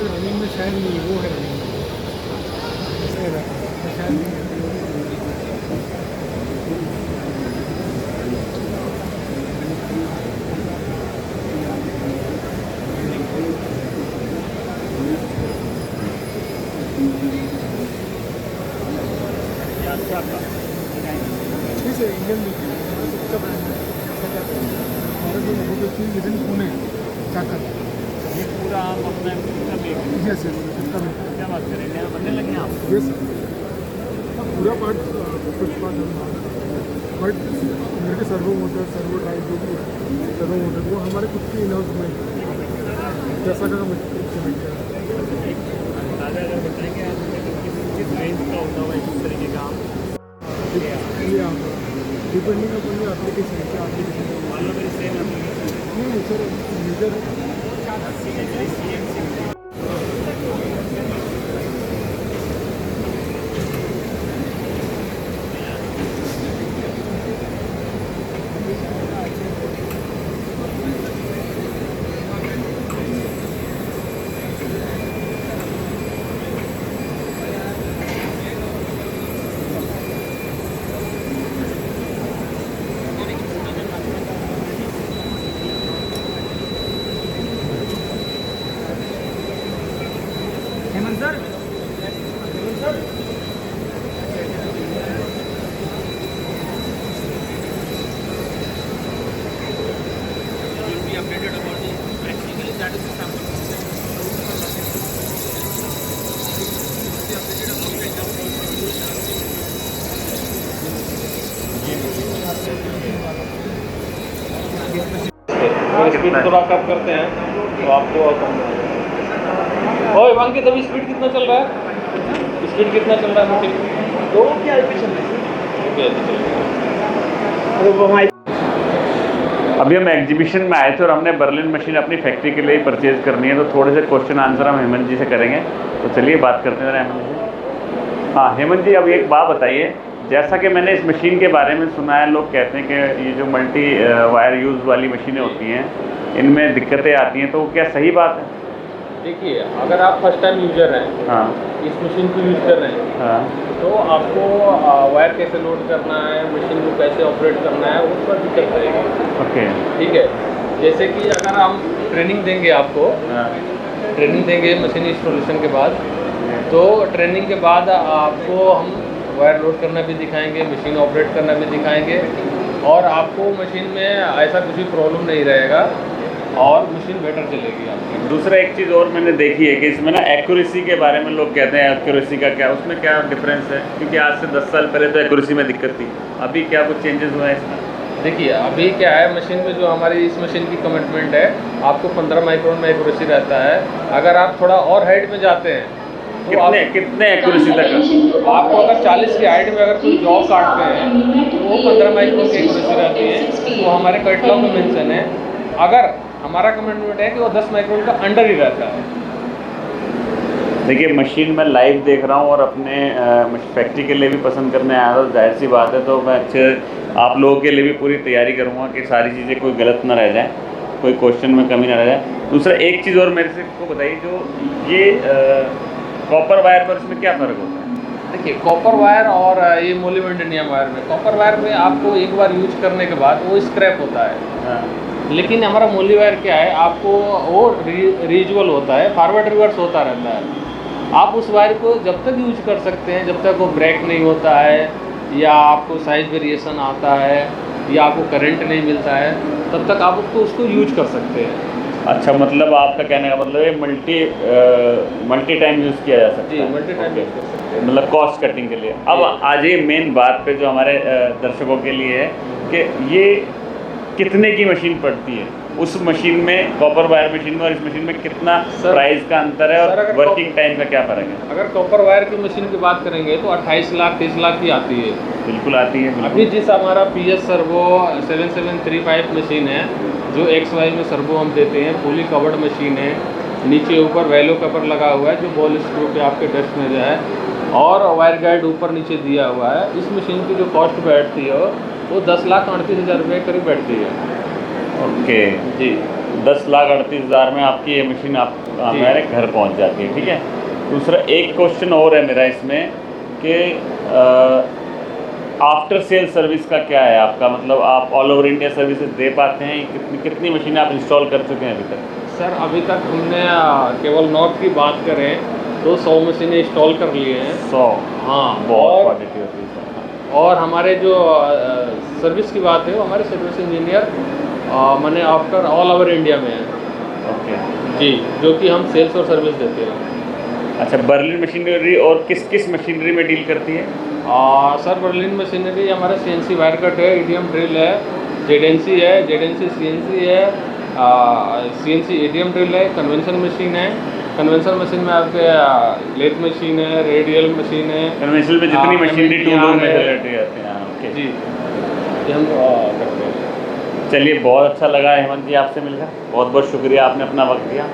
Running में शायद नहीं, वो है रनिंग में ऐसे रहता है शायद नहीं है। ठीक है, इंडियन भी अच्छा ब्रांड है, और जो लोगों को चीज़ विदिन पुणे चाकर ये पूरा आप अपना यस इनका क्या बात करें, नया बनने लगे आप? यस पूरा पार्ट कुछ पार्ट बट मेरे के सर्वो मोटर सर्वो ड्राइव जो भी है सर्वो मोटर वो हमारे खुद की इन हाउस में जैसा का हम ताज़ा अगर बताएंगे आप किस रेंज का होता हुआ इस तरीके का ये डिपेंडिंग अपनी एप्लीकेशन है एप्लीकेशन मान लो मेरी सेम नहीं सर मीटर स्पीड थोड़ा कम करते हैं तो आपको ओए वांकी तभी स्पीड कितना चल रहा है? स्पीड कितना चल रहा है मशीन? 2 की आईपी चल रही है। अभी हम एग्जीबिशन में आए थे और हमने बर्लिन मशीन अपनी फैक्ट्री के लिए परचेज़ करनी है, तो थोड़े से क्वेश्चन आंसर हम हेमंत जी से करेंगे। तो चलिए बात करते हैं हेमंत जी। हाँ हेमंत जी, अब एक बात बताइए, जैसा कि मैंने इस मशीन के बारे में सुना है, लोग कहते हैं कि ये जो मल्टी वायर यूज़ वाली मशीनें होती हैं इनमें दिक्कतें आती हैं, तो वो क्या सही बात है? देखिए, अगर आप फर्स्ट टाइम यूजर हैं, हाँ इस मशीन को यूज़ कर रहे हैं, हाँ तो आपको वायर कैसे लोड करना है, मशीन को कैसे ऑपरेट करना है, उस पर दिक्कत रहेगी। ओके ठीक है, जैसे कि अगर हम ट्रेनिंग देंगे आपको, हाँ ट्रेनिंग देंगे मशीन इंस्टॉलेशन के बाद, तो ट्रेनिंग के बाद आपको हम वायर लोड करना भी दिखाएंगे, मशीन ऑपरेट करना भी दिखाएंगे, और आपको मशीन में ऐसा कुछ भी प्रॉब्लम नहीं रहेगा और मशीन बेटर चलेगी आपकी। दूसरा एक चीज़ और मैंने देखी है कि इसमें ना एक्यूरेसी के बारे में लोग कहते हैं, एक्यूरेसी का क्या, उसमें क्या डिफरेंस है? क्योंकि आज से 10 साल पहले तो एक्यूरेसी में दिक्कत थी, अभी क्या कुछ चेंजेस हुआ है इसमें? देखिए, अभी क्या है, मशीन में जो हमारी इस मशीन की कमिटमेंट है, आपको 15 माइक्रोन में एक्यूरेसी रहता है। अगर आप थोड़ा और हाइट में जाते हैं तो कितने एक्यूरेसी तक? आपको अगर 40 की हाइट में अगर कोई जॉब काटते हैं तो वो 15 माइक्रोन की एक्यूरेसी रहती है, तो हमारे कैटलॉग में मेंशन है। अगर हमारा कमिटमेंट है कि वो 10 माइक्रोन का अंडर ही रहता है। देखिए, मशीन मैं लाइव देख रहा हूँ और अपने फैक्ट्री के लिए भी पसंद करने आया था, जाहिर सी बात है, तो मैं अच्छे आप लोगों के लिए भी पूरी तैयारी करूँगा कि सारी चीज़ें कोई गलत ना रह जाए, कोई क्वेश्चन में कमी ना रह जाए। दूसरा एक चीज़ और मेरे से को बताइए, जो ये कॉपर वायर पर इसमें क्या फ़र्क होता है? देखिए, कॉपर वायर और ये मोलिब्डेनम वायर में, कॉपर वायर में आपको एक बार यूज करने के बाद वो स्क्रैप होता है। हाँ लेकिन हमारा मोली वायर क्या है, आपको वो रीयूजेबल होता है, फॉरवर्ड रिवर्स होता रहता है। आप उस वायर को जब तक यूज कर सकते हैं, जब तक वो ब्रेक नहीं होता है, या आपको साइज वेरिएशन आता है, या आपको करंट नहीं मिलता है, तब तक आप उसको यूज कर सकते हैं। अच्छा, मतलब आपका कहने का मतलब है मल्टी टाइम यूज़ किया जा सकता जी, है। Multi time okay. यूज़ कर सकते हैं। मतलब कॉस्ट कटिंग के लिए। अब जी। आज ये मेन बात पे जो हमारे दर्शकों के लिए है कि ये कितने की मशीन पड़ती है, उस मशीन में, कॉपर वायर मशीन में और इस मशीन में कितना सर- प्राइस का अंतर है सर, और अगर वर्किंग टाइम का क्या फ़र्क है? अगर कॉपर वायर की मशीन की बात करेंगे तो 28 लाख 30 लाख की आती है। बिल्कुल आती है, अभी बिल्कुल। जिस हमारा PS सर्वो 7735 मशीन है, जो XY में सर्वो हम देते हैं, फुली कवर्ड मशीन है, नीचे ऊपर वैलो कवर लगा हुआ है जो बॉल स्क्रू पे आपके डस्ट में जाए, और वायर गाइड ऊपर नीचे दिया हुआ है। इस मशीन की जो कॉस्ट बैठती है वो 10,38,000 रुपये करीब बैठती है। ओके। जी 10,38,000 में आपकी ये मशीन आप हमारे घर पहुंच जाती है, ठीक है। दूसरा एक क्वेश्चन और है मेरा इसमें कि आफ्टर सेल सर्विस का क्या है आपका, मतलब आप ऑल ओवर इंडिया सर्विसेज दे पाते हैं? कितनी मशीनें आप इंस्टॉल कर चुके हैं अभी तक? सर, अभी तक हमने केवल नॉर्थ की बात करें तो 100 मशीनें इंस्टॉल कर लिए हैं। 100? हाँ, बहुत क्वालिटी होती है। और हमारे जो सर्विस की बात है वो हमारे सर्विस इंजीनियर माने आफ्टर ऑल ओवर इंडिया में है। ओके। जी, जो कि हम सेल्स और सर्विस देते हैं। अच्छा, बर्लिन मशीनरी और किस किस मशीनरी में डील करती है? सर, बर्लिन मशीनरी हमारा CNC वायर कट है, EDM ड्रिल है, ZNC है, ZNC CNC है, CNC EDM ड्रिल है, कन्वेंशन मशीन है। कन्वेंशन मशीन में आपके लेथ मशीन है, रेडियल मशीन है। कन्वेंशनल में जितनी मशीनरी MTR टूलों में है। रिलेटेड आते हैं। हाँ, ओके जी, ये हम करते हैं। चलिए, बहुत अच्छा लगा हेमंत जी आपसे मिलकर। बहुत बहुत शुक्रिया, आपने अपना वक्त दिया।